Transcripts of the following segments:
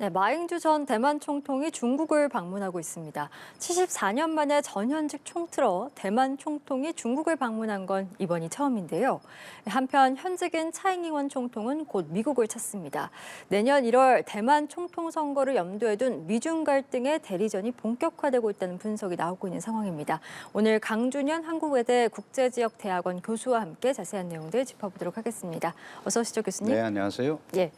네, 마잉주 전 대만 총통이 중국을 방문하고 있습니다. 74년 만에 전현직 총틀어 대만 총통이 중국을 방문한 건 이번이 처음인데요. 한편 현직인 차잉잉원 총통은 곧 미국을 찾습니다. 내년 1월 대만 총통 선거를 염두에 둔 미중 갈등의 대리전이 본격화되고 있다는 분석이 나오고 있는 상황입니다. 오늘 강준현 한국외대 국제지역대학원 교수와 함께 자세한 내용들 짚어보도록 하겠습니다. 어서 오시죠, 교수님. 네, 안녕하세요. 예.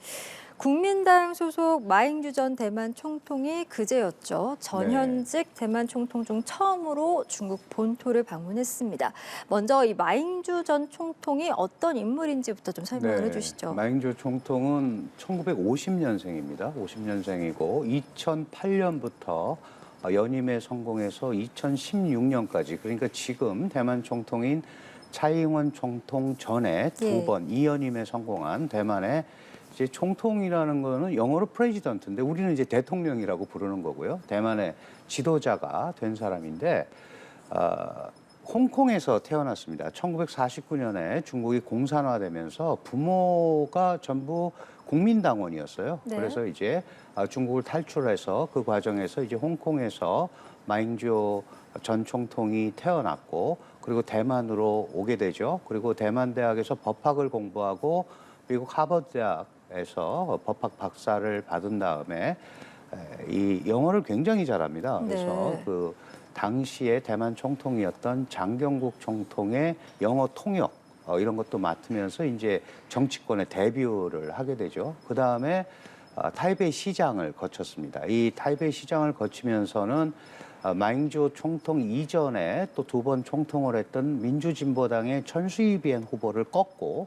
국민당 소속 마잉주 전 대만 총통이 그제였죠. 전현직 대만 총통 중 처음으로 중국 본토를 방문했습니다. 먼저 이 마잉주 전 총통이 어떤 인물인지부터 좀 설명을 해주시죠. 마잉주 총통은 1950년생입니다. 50년생이고 2008년부터 연임에 성공해서 2016년까지 그러니까 지금 대만 총통인 차잉원 총통 전에 두 번 2연임에 성공한 대만의 이제 총통이라는 거는 영어로 프레지던트인데 우리는 이제 대통령이라고 부르는 거고요. 대만의 지도자가 된 사람인데 홍콩에서 태어났습니다. 1949년에 중국이 공산화되면서 부모가 전부 국민당원이었어요. 네. 그래서 이제 중국을 탈출해서 그 과정에서 이제 홍콩에서 마잉주 전 총통이 태어났고 그리고 대만으로 오게 되죠. 그리고 대만 대학에서 법학을 공부하고 미국 하버드 대학에서 법학 박사를 받은 다음에 이 영어를 굉장히 잘합니다. 그래서 그 당시에 대만 총통이었던 장경국 총통의 영어 통역 이런 것도 맡으면서 이제 정치권에 데뷔를 하게 되죠. 그 다음에 타이베이 시장을 거쳤습니다. 이 타이베이 시장을 거치면서는 마잉주 총통 이전에 또 두 번 총통을 했던 민주진보당의 천수이비엔 후보를 꺾고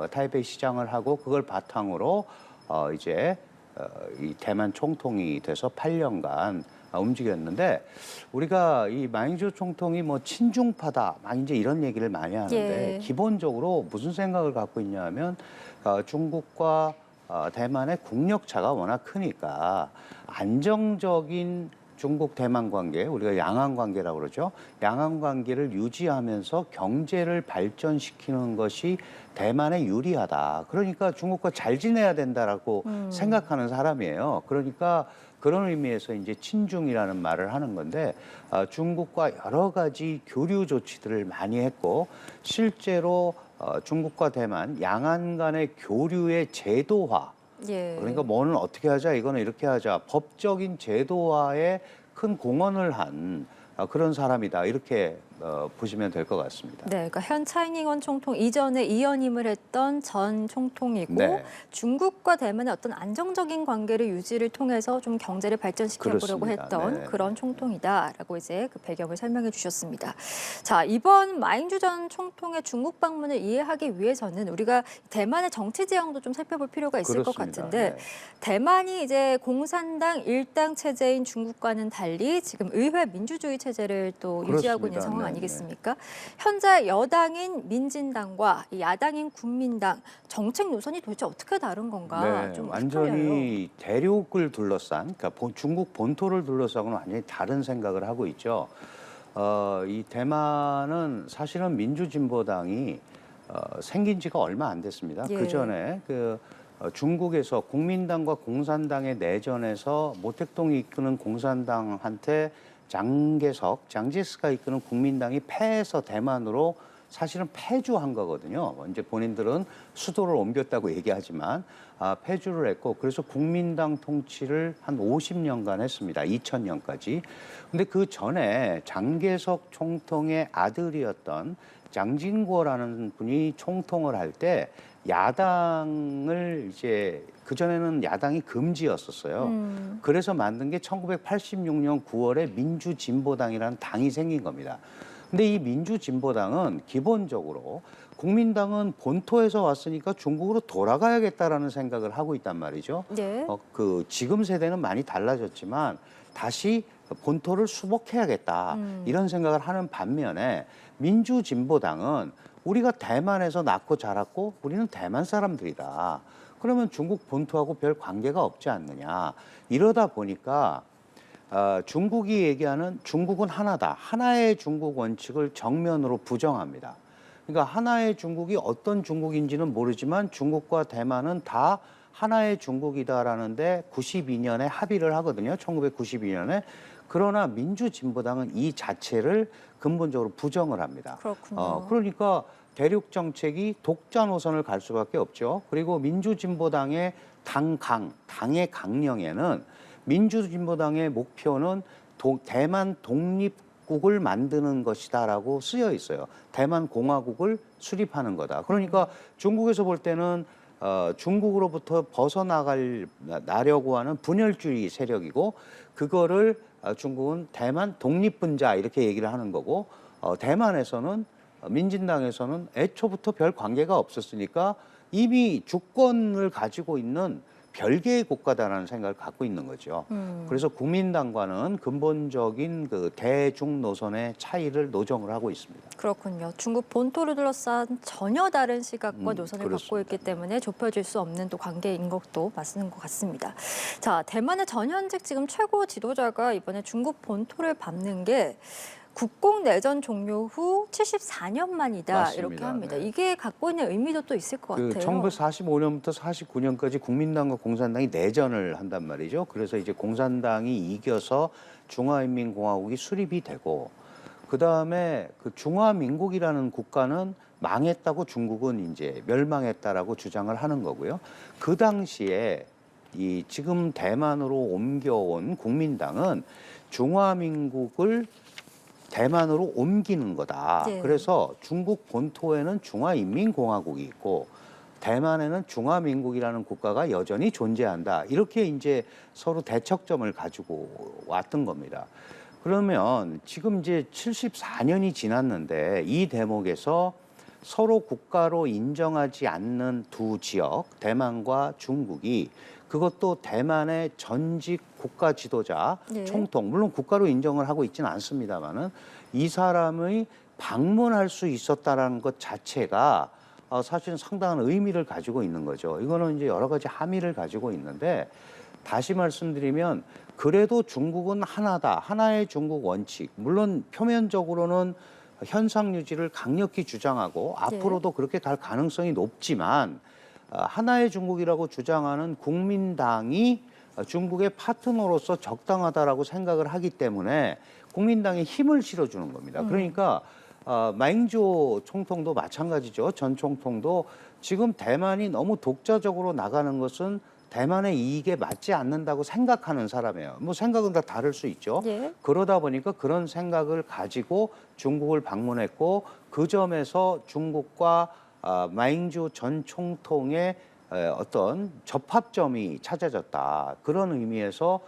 타이베이 시장을 하고 그걸 바탕으로 이제 이 대만 총통이 돼서 8년간 움직였는데 우리가 이 마잉주 총통이 뭐 친중파다 막 이제 이런 얘기를 많이 하는데 기본적으로 무슨 생각을 갖고 있냐면 중국과 대만의 국력차가 워낙 크니까 안정적인 중국 대만 관계, 우리가 양안 관계라고 그러죠. 양안 관계를 유지하면서 경제를 발전시키는 것이 대만에 유리하다. 그러니까 중국과 잘 지내야 된다라고 생각하는 사람이에요. 그러니까 그런 의미에서 이제 친중이라는 말을 하는 건데 중국과 여러 가지 교류 조치들을 많이 했고 실제로 중국과 대만 양안 간의 교류의 제도화 그러니까 뭐는 어떻게 하자, 이거는 이렇게 하자. 법적인 제도화에 큰 공헌을 한 그런 사람이다. 이렇게 보시면 될 것 같습니다. 네, 그러니까 현 차잉잉원 총통 이전에 이연임을 했던 전 총통이고 중국과 대만의 어떤 안정적인 관계를 유지를 통해서 좀 경제를 발전시켜보려고 했던 그런 총통이다라고 이제 그 배경을 설명해 주셨습니다. 자, 이번 마잉주 전 총통의 중국 방문을 이해하기 위해서는 우리가 대만의 정치 지형도 좀 살펴볼 필요가 있을 것 같은데 대만이 이제 공산당 일당 체제인 중국과는 달리 지금 의회 민주주의 체제를 또 유지하고 있는 상황 아니겠습니까? 현재 여당인 민진당과 야당인 국민당 정책 노선이 도대체 어떻게 다른 건가 좀 완전히 대륙을 둘러싼, 그러니까 중국 본토를 둘러싸고는 완전히 다른 생각을 하고 있죠. 이 대만은 사실은 민주진보당이 생긴 지가 얼마 안 됐습니다. 그 전에 중국에서 국민당과 공산당의 내전에서 모택동이 이끄는 공산당한테 장제스가 이끄는 국민당이 패해서 대만으로 사실은 패주한 거거든요. 이제 본인들은 수도를 옮겼다고 얘기하지만 패주를 했고 그래서 국민당 통치를 한 50년간 했습니다. 2000년까지. 근데 그 전에 장개석 총통의 아들이었던 장진구라는 분이 총통을 할 때 야당을 이제 그전에는 야당이 금지였었어요. 그래서 만든 게 1986년 9월에 민주진보당이라는 당이 생긴 겁니다. 근데 이 민주진보당은 기본적으로 국민당은 본토에서 왔으니까 중국으로 돌아가야겠다라는 생각을 하고 있단 말이죠. 그 지금 세대는 많이 달라졌지만 다시 본토를 수복해야겠다 이런 생각을 하는 반면에 민주진보당은 우리가 대만에서 낳고 자랐고 우리는 대만 사람들이다. 그러면 중국 본토하고 별 관계가 없지 않느냐. 이러다 보니까 중국이 얘기하는 중국은 하나다. 하나의 중국 원칙을 정면으로 부정합니다. 그러니까 하나의 중국이 어떤 중국인지는 모르지만 중국과 대만은 다 하나의 중국이다라는데 92년에 합의를 하거든요. 1992년에. 그러나 민주진보당은 이 자체를 근본적으로 부정을 합니다. 그렇군요. 그러니까 대륙 정책이 독자 노선을 갈 수밖에 없죠. 그리고 민주진보당의 당의 강령에는 민주진보당의 목표는 대만 독립국을 만드는 것이다라고 쓰여 있어요. 대만 공화국을 수립하는 거다. 그러니까 중국에서 볼 때는 중국으로부터 벗어나려고 하는 분열주의 세력이고 그거를 중국은 대만 독립분자 이렇게 얘기를 하는 거고 대만에서는 민진당에서는 애초부터 별 관계가 없었으니까 이미 주권을 가지고 있는 별개의 국가다라는 생각을 갖고 있는 거죠. 그래서 국민당과는 근본적인 그 대중 노선의 차이를 노정을 하고 있습니다. 그렇군요. 중국 본토를 둘러싼 전혀 다른 시각과 노선을 그렇습니다. 갖고 있기 때문에 좁혀질 수 없는 또 관계인 것도 맞는 것 같습니다. 자, 대만의 전현직 지금 최고 지도자가 이번에 중국 본토를 밟는 게 국공 내전 종료 후 74년 만이다 맞습니다. 이렇게 합니다. 네. 이게 갖고 있는 의미도 또 있을 것 같아요. 1945년부터 49년까지 국민당과 공산당이 내전을 한단 말이죠. 그래서 이제 공산당이 이겨서 중화인민공화국이 수립이 되고 그 다음에 그 중화민국이라는 국가는 망했다고 중국은 이제 멸망했다라고 주장을 하는 거고요. 그 당시에 이 지금 대만으로 옮겨온 국민당은 중화민국을 대만으로 옮기는 거다. 네. 그래서 중국 본토에는 중화인민공화국이 있고 대만에는 중화민국이라는 국가가 여전히 존재한다. 이렇게 이제 서로 대척점을 가지고 왔던 겁니다. 그러면 지금 이제 74년이 지났는데 이 대목에서 서로 국가로 인정하지 않는 두 지역, 대만과 중국이 그것도 대만의 전직 국가 지도자 네. 총통, 물론 국가로 인정을 하고 있지는 않습니다만은 이 사람의 방문할 수 있었다라는 것 자체가 사실은 상당한 의미를 가지고 있는 거죠. 이거는 이제 여러 가지 함의를 가지고 있는데 다시 말씀드리면 그래도 중국은 하나다. 하나의 중국 원칙. 물론 표면적으로는 현상 유지를 강력히 주장하고 앞으로도 그렇게 갈 가능성이 높지만 하나의 중국이라고 주장하는 국민당이 중국의 파트너로서 적당하다라고 생각을 하기 때문에 국민당에 힘을 실어주는 겁니다. 그러니까 마잉조 총통도 마찬가지죠. 전 총통도 지금 대만이 너무 독자적으로 나가는 것은 대만의 이익에 맞지 않는다고 생각하는 사람이에요. 뭐 생각은 다 다를 수 있죠. 예. 그러다 보니까 그런 생각을 가지고 중국을 방문했고 그 점에서 중국과 마잉주 전 총통의 어떤 접합점이 찾아졌다. 그런 의미에서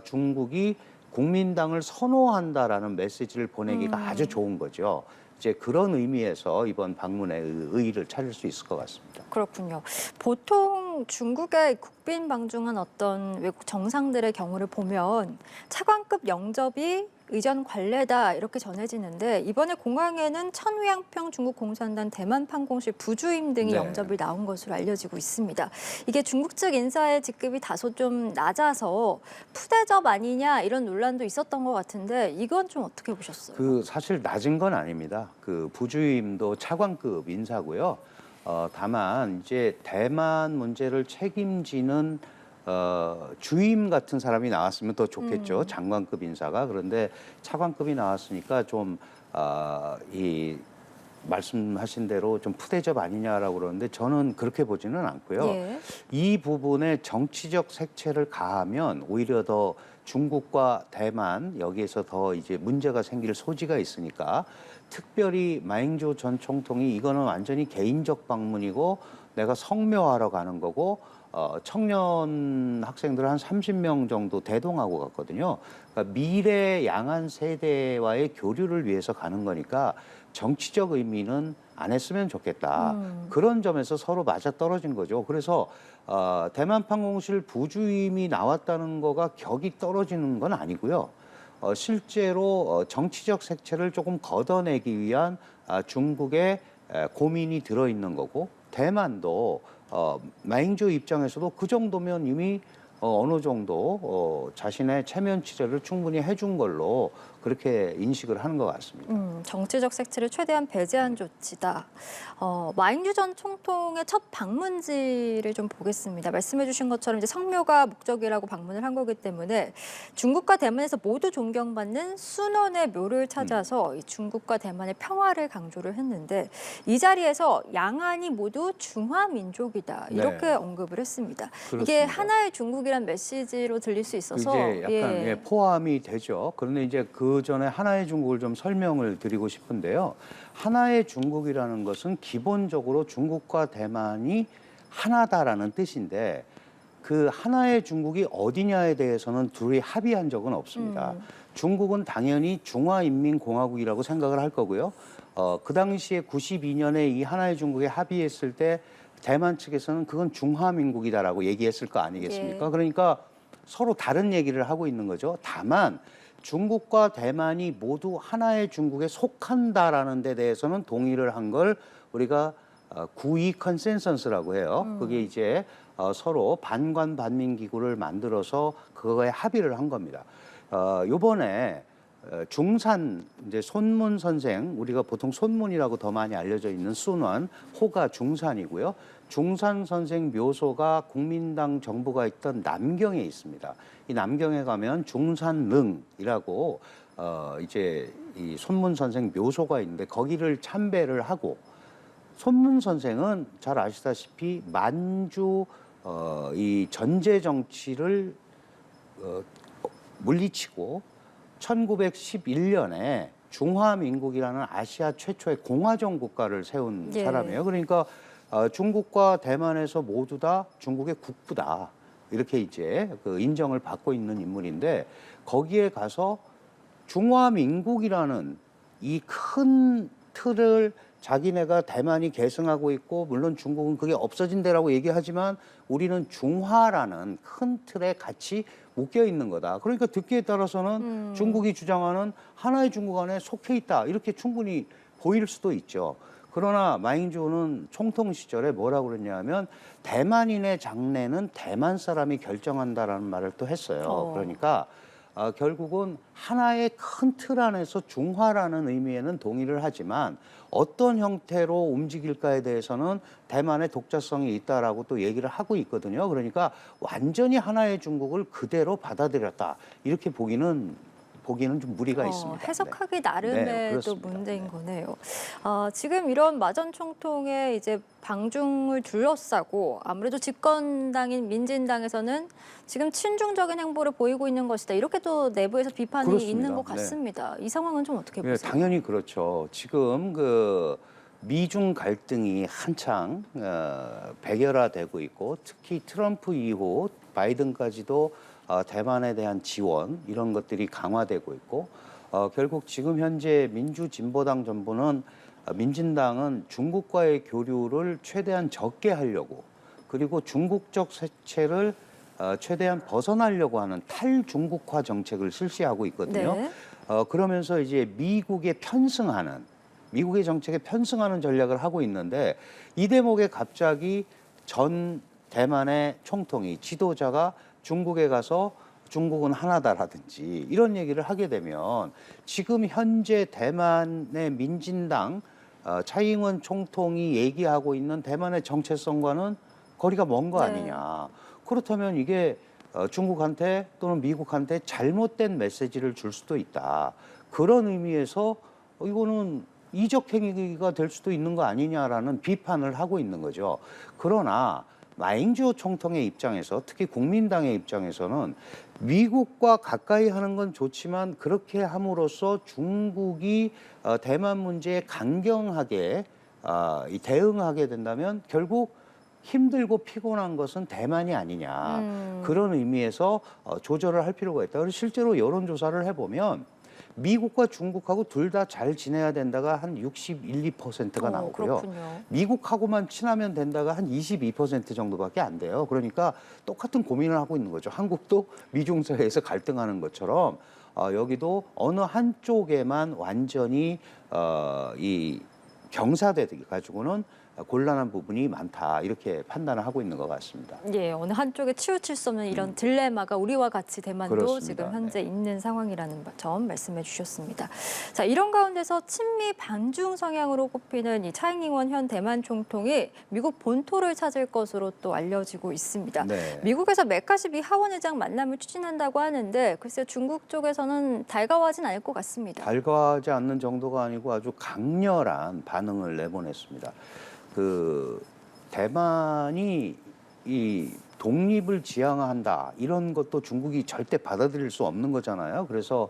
중국이 국민당을 선호한다라는 메시지를 보내기가 아주 좋은 거죠. 이제 그런 의미에서 이번 방문의 의의를 찾을 수 있을 것 같습니다. 그렇군요. 보통 중국의 국빈 방중한 어떤 외국 정상들의 경우를 보면 차관급 영접이 의전 관례다 이렇게 전해지는데 이번에 공항에는 천위양평 중국 공산당 대만 판공실 부주임 등이 네. 영접이 나온 것으로 알려지고 있습니다. 이게 중국 측 인사의 직급이 다소 좀 낮아서 푸대접 아니냐 이런 논란도 있었던 것 같은데 이건 좀 어떻게 보셨어요? 그 사실 낮은 건 아닙니다. 그 부주임도 차관급 인사고요. 다만 이제 대만 문제를 책임지는 주임 같은 사람이 나왔으면 더 좋겠죠. 장관급 인사가. 그런데 차관급이 나왔으니까 좀 이 말씀하신 대로 좀 푸대접 아니냐라고 그러는데 저는 그렇게 보지는 않고요. 예. 이 부분에 정치적 색채를 가하면 오히려 더 중국과 대만 여기에서 더 이제 문제가 생길 소지가 있으니까 특별히 마잉조 전 총통이 이거는 완전히 개인적 방문이고 내가 성묘하러 가는 거고 청년 학생들 한 30명 정도 대동하고 갔거든요. 그러니까 미래 양안 세대와의 교류를 위해서 가는 거니까 정치적 의미는 안 했으면 좋겠다. 그런 점에서 서로 맞아떨어진 거죠. 그래서 대만 판공실 부주임이 나왔다는 거가 격이 떨어지는 건 아니고요. 실제로 정치적 색채를 조금 걷어내기 위한 중국의 고민이 들어있는 거고 대만도 마잉조 입장에서도 그 정도면 이미 어느 정도 자신의 체면 치레를 충분히 해준 걸로 그렇게 인식을 하는 것 같습니다. 정치적 색채를 최대한 배제한 조치다. 마잉주 전 총통의 첫 방문지를 좀 보겠습니다. 말씀해주신 것처럼 이제 성묘가 목적이라고 방문을 한 거기 때문에 중국과 대만에서 모두 존경받는 순원의 묘를 찾아서 이 중국과 대만의 평화를 강조를 했는데 이 자리에서 양안이 모두 중화 민족이다 이렇게 네. 언급을 했습니다. 이게 그렇습니다. 하나의 중국이란 메시지로 들릴 수 있어서 이제 약간 포함이 되죠. 그런데 이제 그 전에 하나의 중국을 좀 설명을 드리고 싶은데요. 하나의 중국이라는 것은 기본적으로 중국과 대만이 하나다라는 뜻인데 그 하나의 중국이 어디냐에 대해서는 둘이 합의한 적은 없습니다. 중국은 당연히 중화인민공화국이라고 생각을 할 거고요. 그 당시에 92년에 이 하나의 중국에 합의했을 때 대만 측에서는 그건 중화민국이다라고 얘기했을 거 아니겠습니까? 예. 그러니까 서로 다른 얘기를 하고 있는 거죠. 다만 중국과 대만이 모두 하나의 중국에 속한다라는 데 대해서는 동의를 한 걸 우리가 구이 컨센서스라고 해요. 그게 이제 서로 반관 반민 기구를 만들어서 그거에 합의를 한 겁니다. 요번에 중산 이제 손문 선생 우리가 보통 손문이라고 더 많이 알려져 있는 순원 호가 중산이고요. 중산 선생 묘소가 국민당 정부가 있던 남경에 있습니다. 이 남경에 가면 중산릉이라고 이제 이 손문 선생 묘소가 있는데 거기를 참배를 하고 손문 선생은 잘 아시다시피 만주 이 전제 정치를 물리치고 1911년에 중화민국이라는 아시아 최초의 공화정 국가를 세운 예. 사람이에요. 그러니까 중국과 대만에서 모두 다 중국의 국부다. 이렇게 이제 그 인정을 받고 있는 인물인데 거기에 가서 중화민국이라는 이 큰 틀을 자기네가 대만이 계승하고 있고 물론 중국은 그게 없어진다라고 얘기하지만 우리는 중화라는 큰 틀에 같이 묶여 있는 거다. 그러니까 듣기에 따라서는 중국이 주장하는 하나의 중국 안에 속해 있다. 이렇게 충분히 보일 수도 있죠. 그러나 마잉주는 총통 시절에 뭐라고 그랬냐면 대만인의 장래는 대만 사람이 결정한다라는 말을 또 했어요. 그러니까 결국은 하나의 큰 틀 안에서 중화라는 의미에는 동의를 하지만 어떤 형태로 움직일까에 대해서는 대만의 독자성이 있다라고 또 얘기를 하고 있거든요. 그러니까 완전히 하나의 중국을 그대로 받아들였다. 이렇게 보기는 좀 무리가 있습니다. 해석하기 네. 나름의 네, 또 그렇습니다. 문제인 네. 거네요. 지금 이런 마전 총통의 이제 방중을 둘러싸고 아무래도 집권당인 민진당에서는 지금 친중적인 행보를 보이고 있는 것이다. 이렇게 또 내부에서 비판이 그렇습니다. 있는 것 네. 같습니다. 이 상황은 좀 어떻게 보세요? 당연히 그렇죠. 지금 그 미중 갈등이 한창 백열화되고 있고 특히 트럼프 이후 바이든까지도 대만에 대한 지원 이런 것들이 강화되고 있고 결국 지금 현재 민주진보당 정부는 민진당은 중국과의 교류를 최대한 적게 하려고 그리고 중국적 색채를 최대한 벗어나려고 하는 탈중국화 정책을 실시하고 있거든요. 네. 그러면서 이제 미국의 정책에 편승하는 전략을 하고 있는데 이 대목에 갑자기 전 대만의 총통이 지도자가 중국에 가서 중국은 하나다라든지 이런 얘기를 하게 되면 지금 현재 대만의 민진당 차이잉원 총통이 얘기하고 있는 대만의 정체성과는 거리가 먼 거 네. 아니냐. 그렇다면 이게 중국한테 또는 미국한테 잘못된 메시지를 줄 수도 있다. 그런 의미에서 이거는 이적 행위가 될 수도 있는 거 아니냐라는 비판을 하고 있는 거죠. 그러나 마잉주 총통의 입장에서 특히 국민당의 입장에서는 미국과 가까이 하는 건 좋지만 그렇게 함으로써 중국이 대만 문제에 강경하게 대응하게 된다면 결국 힘들고 피곤한 것은 대만이 아니냐. 그런 의미에서 조절을 할 필요가 있다. 그래서 실제로 여론조사를 해보면 미국과 중국하고 둘 다 잘 지내야 된다가 한 61, 2%가 나오고요. 그렇군요. 미국하고만 친하면 된다가 한 22% 정도밖에 안 돼요. 그러니까 똑같은 고민을 하고 있는 거죠. 한국도 미중 사이에서 갈등하는 것처럼 여기도 어느 한쪽에만 완전히 이 병사돼 가지고는 곤란한 부분이 많다 이렇게 판단을 하고 있는 것 같습니다. 예, 어느 한쪽에 치우칠 수 없는 이런 딜레마가 우리와 같이 대만도 그렇습니다. 지금 현재 네. 있는 상황이라는 점 말씀해 주셨습니다. 자, 이런 가운데서 친미 반중 성향으로 꼽히는 이 차이잉원 현 대만 총통이 미국 본토를 찾을 것으로 또 알려지고 있습니다. 네. 미국에서 메카시 미 하원의장 만남을 추진한다고 하는데 글쎄 중국 쪽에서는 달가워하진 않을 것 같습니다. 달가워하지 않는 정도가 아니고 아주 강렬한 반응을 내보냈습니다. 대만이 이 독립을 지향한다 이런 것도 중국이 절대 받아들일 수 없는 거잖아요. 그래서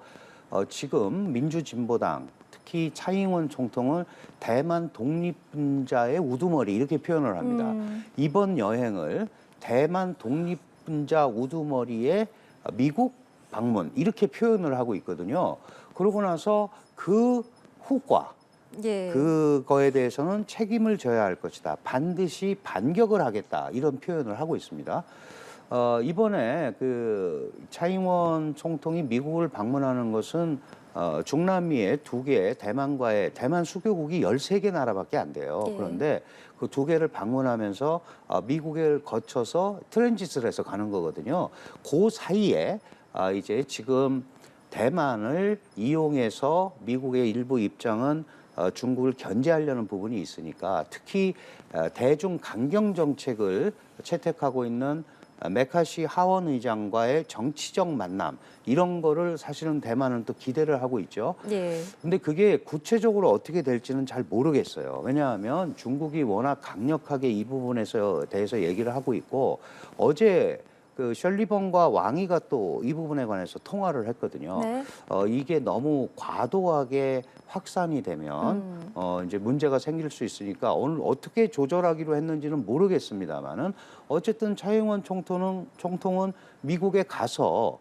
지금 민주진보당 특히 차이잉원 총통을 대만 독립분자의 우두머리 이렇게 표현을 합니다. 이번 여행을 대만 독립분자 우두머리의 미국 방문 이렇게 표현을 하고 있거든요. 그러고 나서 그 후과 예. 그거에 대해서는 책임을 져야 할 것이다. 반드시 반격을 하겠다. 이런 표현을 하고 있습니다. 이번에 차이잉원 총통이 미국을 방문하는 것은 중남미의 2개 대만 수교국이 13개 나라밖에 안 돼요. 예. 그런데 그 2개를 방문하면서 미국을 거쳐서 트랜짓을 해서 가는 거거든요. 그 사이에 이제 지금 대만을 이용해서 미국의 일부 입장은 중국을 견제하려는 부분이 있으니까 특히 대중 강경 정책을 채택하고 있는 메카시 하원 의장과의 정치적 만남 이런 거를 사실은 대만은 또 기대를 하고 있죠. 예. 근데 그게 구체적으로 어떻게 될지는 잘 모르겠어요. 왜냐하면 중국이 워낙 강력하게 이 부분에서 대해서 얘기를 하고 있고 어제 셜리번과 왕이가 또 이 부분에 관해서 통화를 했거든요. 네. 이게 너무 과도하게 확산이 되면 이제 문제가 생길 수 있으니까 오늘 어떻게 조절하기로 했는지는 모르겠습니다만은 어쨌든 차이잉원 총통은 미국에 가서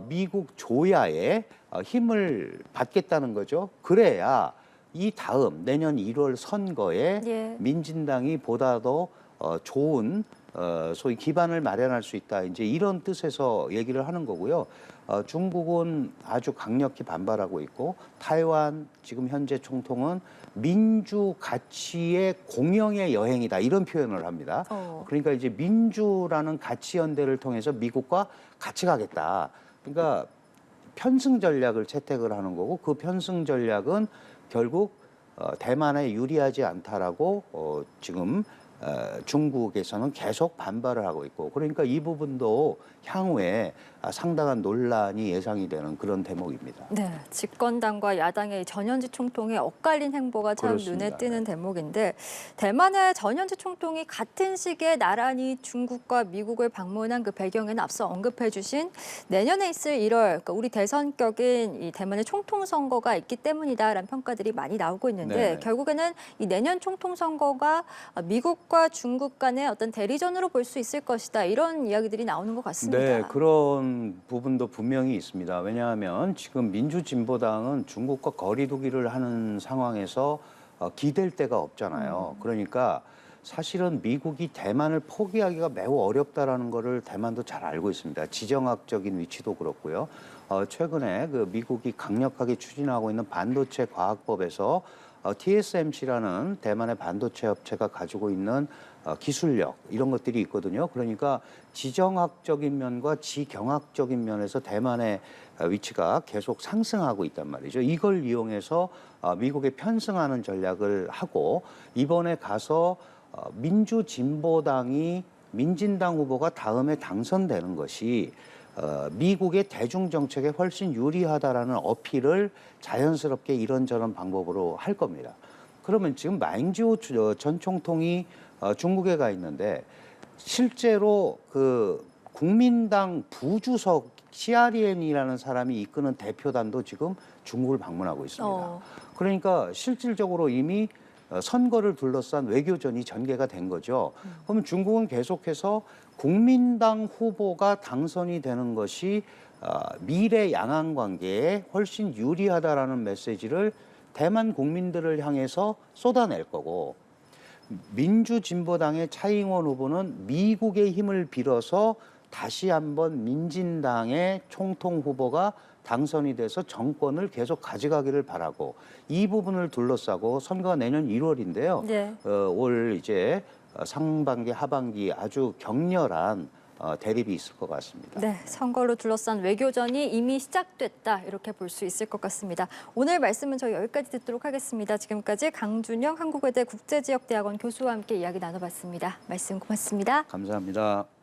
미국 조야의 힘을 받겠다는 거죠. 그래야 이 다음 내년 1월 선거에 예. 민진당이 보다 더 좋은 소위 기반을 마련할 수 있다. 이제 이런 뜻에서 얘기를 하는 거고요. 중국은 아주 강력히 반발하고 있고 타이완 지금 현재 총통은 민주 가치의 공영의 여행이다. 이런 표현을 합니다. 그러니까 이제 민주라는 가치 연대를 통해서 미국과 같이 가겠다. 그러니까 편승 전략을 채택을 하는 거고 그 편승 전략은 결국 대만에 유리하지 않다라고 지금 중국에서는 계속 반발을 하고 있고 그러니까 이 부분도 향후에 상당한 논란이 예상이 되는 그런 대목입니다. 네, 집권당과 야당의 전현직 총통의 엇갈린 행보가 참 그렇습니다. 눈에 띄는 대목인데 대만의 전현직 총통이 같은 시기에 나란히 중국과 미국을 방문한 그 배경에는 앞서 언급해 주신 내년에 있을 1월 그러니까 우리 대선격인 이 대만의 총통 선거가 있기 때문이다라는 평가들이 많이 나오고 있는데 네네. 결국에는 이 내년 총통 선거가 미국과 중국 간의 어떤 대리전으로 볼 수 있을 것이다 이런 이야기들이 나오는 것 같습니다. 네, 그런 부분도 분명히 있습니다. 왜냐하면 지금 민주진보당은 중국과 거리두기를 하는 상황에서 기댈 데가 없잖아요. 그러니까 사실은 미국이 대만을 포기하기가 매우 어렵다라는 거를 대만도 잘 알고 있습니다. 지정학적인 위치도 그렇고요. 최근에 미국이 강력하게 추진하고 있는 반도체 과학법에서 TSMC라는 대만의 반도체 업체가 가지고 있는 기술력 이런 것들이 있거든요. 그러니까 지정학적인 면과 지경학적인 면에서 대만의 위치가 계속 상승하고 있단 말이죠. 이걸 이용해서 미국에 편승하는 전략을 하고 이번에 가서 민주진보당이 민진당 후보가 다음에 당선되는 것이 미국의 대중정책에 훨씬 유리하다라는 어필을 자연스럽게 이런저런 방법으로 할 겁니다. 그러면 지금 마잉지오 전 총통이 중국에 가 있는데 실제로 국민당 부주석 시아리엔이라는 사람이 이끄는 대표단도 지금 중국을 방문하고 있습니다. 그러니까 실질적으로 이미 선거를 둘러싼 외교전이 전개가 된 거죠. 그러면 중국은 계속해서 국민당 후보가 당선이 되는 것이 미래 양안 관계에 훨씬 유리하다라는 메시지를 대만 국민들을 향해서 쏟아낼 거고 민주진보당의 차이잉원 후보는 미국의 힘을 빌어서 다시 한번 민진당의 총통 후보가 당선이 돼서 정권을 계속 가져가기를 바라고 이 부분을 둘러싸고 선거가 내년 1월인데요. 네. 올 이제 상반기 하반기 아주 격렬한 대립이 있을 것 같습니다. 네, 선거로 둘러싼 외교전이 이미 시작됐다 이렇게 볼 수 있을 것 같습니다. 오늘 말씀은 저희 여기까지 듣도록 하겠습니다. 지금까지 강준영 한국외대 국제지역대학원 교수와 함께 이야기 나눠봤습니다. 말씀 고맙습니다. 감사합니다.